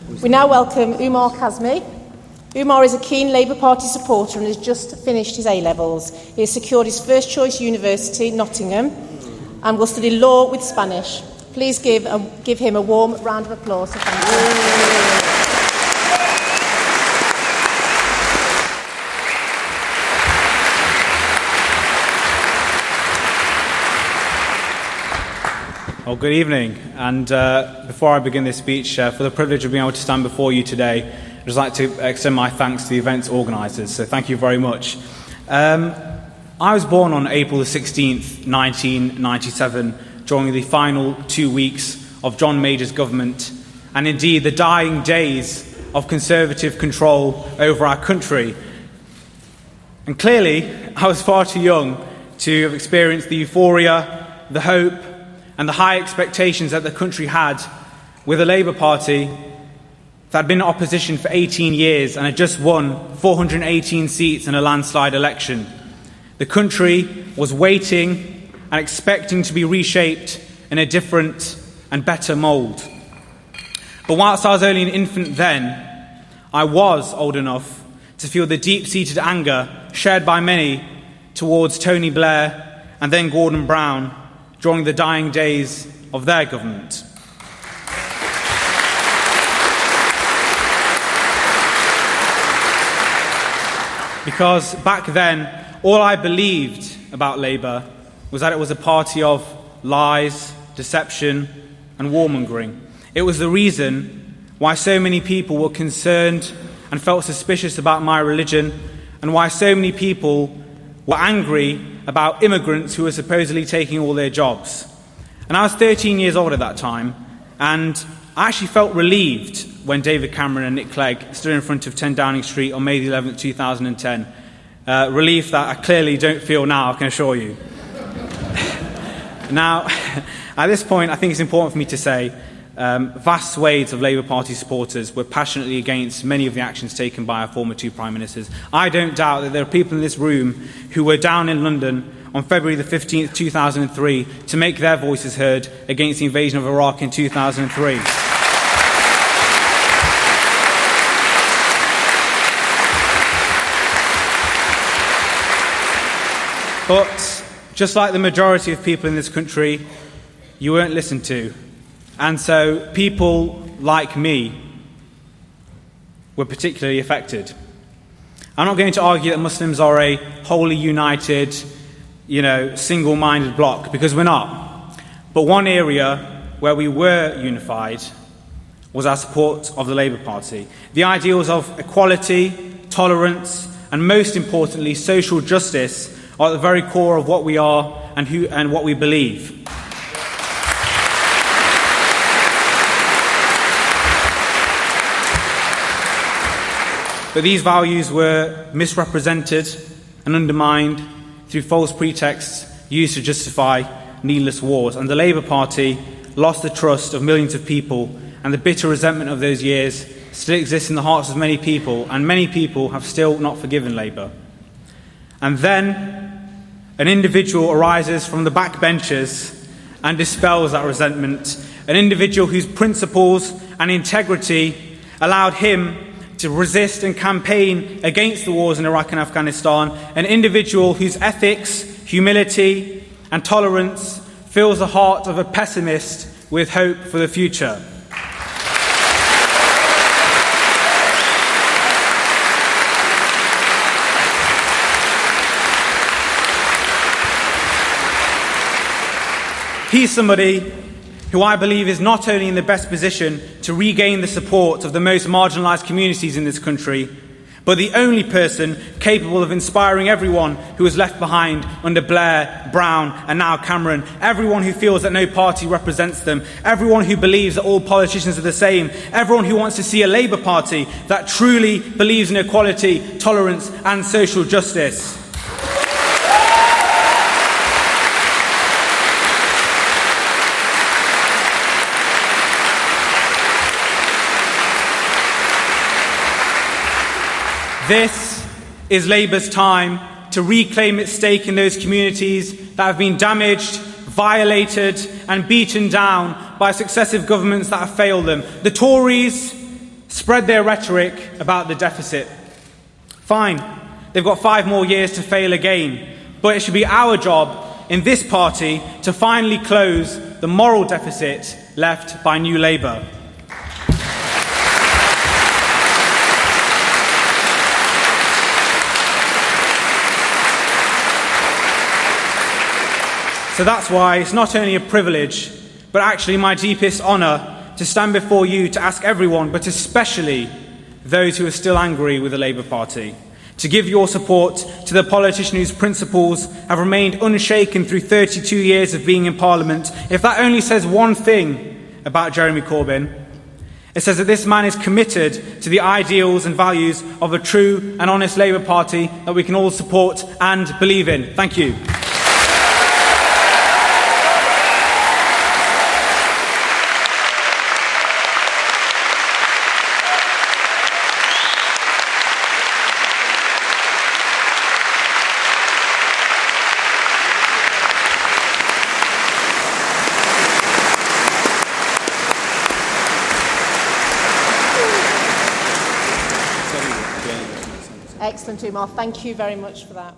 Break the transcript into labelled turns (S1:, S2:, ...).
S1: We now welcome Umaar Kazmi. Umaar is a keen Labour Party supporter and has just finished his A-levels. He has secured his first choice university, Nottingham, and will study law with Spanish. Please give him a warm round of applause. So thank you.
S2: Well, good evening, and before I begin this speech, for the privilege of being able to stand before you today, I'd just like to extend my thanks to the event's organisers, so thank you very much. I was born on April the 16th, 1997, during the final 2 weeks of John Major's government, and indeed the dying days of Conservative control over our country. And clearly, I was far too young to have experienced the euphoria, the hope, and the high expectations that the country had with a Labour Party that had been in opposition for 18 years and had just won 418 seats in a landslide election. The country was waiting and expecting to be reshaped in a different and better mould. But whilst I was only an infant then, I was old enough to feel the deep-seated anger shared by many towards Tony Blair and then Gordon Brown during the dying days of their government. Because back then, all I believed about Labour was that it was a party of lies, deception, and warmongering. It was the reason why so many people were concerned and felt suspicious about my religion, and why so many people were angry about immigrants who were supposedly taking all their jobs. And I was 13 years old at that time, and I actually felt relieved when David Cameron and Nick Clegg stood in front of 10 Downing Street on May the 11th, 2010. Relief that I clearly don't feel now, I can assure you. Now, at this point, I think it's important for me to say vast swathes of Labour Party supporters were passionately against many of the actions taken by our former two Prime Ministers. I don't doubt that there are people in this room who were down in London on February the 15th, 2003 to make their voices heard against the invasion of Iraq in 2003. But just like the majority of people in this country, you weren't listened to. And so people like me were particularly affected. I'm not going to argue that Muslims are a wholly united, single-minded bloc, because we're not. But one area where we were unified was our support of the Labour Party. The ideals of equality, tolerance, and most importantly, social justice are at the very core of what we are and what we believe. But these values were misrepresented and undermined through false pretexts used to justify needless wars. And the Labour Party lost the trust of millions of people, and the bitter resentment of those years still exists in the hearts of many people, and many people have still not forgiven Labour. And then an individual arises from the backbenches and dispels that resentment, an individual whose principles and integrity allowed him to resist and campaign against the wars in Iraq and Afghanistan, an individual whose ethics, humility and tolerance fills the heart of a pessimist with hope for the future. He's somebody who I believe is not only in the best position to regain the support of the most marginalised communities in this country, but the only person capable of inspiring everyone who was left behind under Blair, Brown and now Cameron, everyone who feels that no party represents them, everyone who believes that all politicians are the same, everyone who wants to see a Labour Party that truly believes in equality, tolerance and social justice. This is Labour's time to reclaim its stake in those communities that have been damaged, violated and beaten down by successive governments that have failed them. The Tories spread their rhetoric about the deficit. Fine, they've got 5 more years to fail again, but it should be our job in this party to finally close the moral deficit left by New Labour. So that's why it's not only a privilege, but actually my deepest honour to stand before you to ask everyone, but especially those who are still angry with the Labour Party, to give your support to the politician whose principles have remained unshaken through 32 years of being in Parliament. If that only says one thing about Jeremy Corbyn, it says that this man is committed to the ideals and values of a true and honest Labour Party that we can all support and believe in. Thank you.
S1: Excellent, Umaar. Thank you very much for that.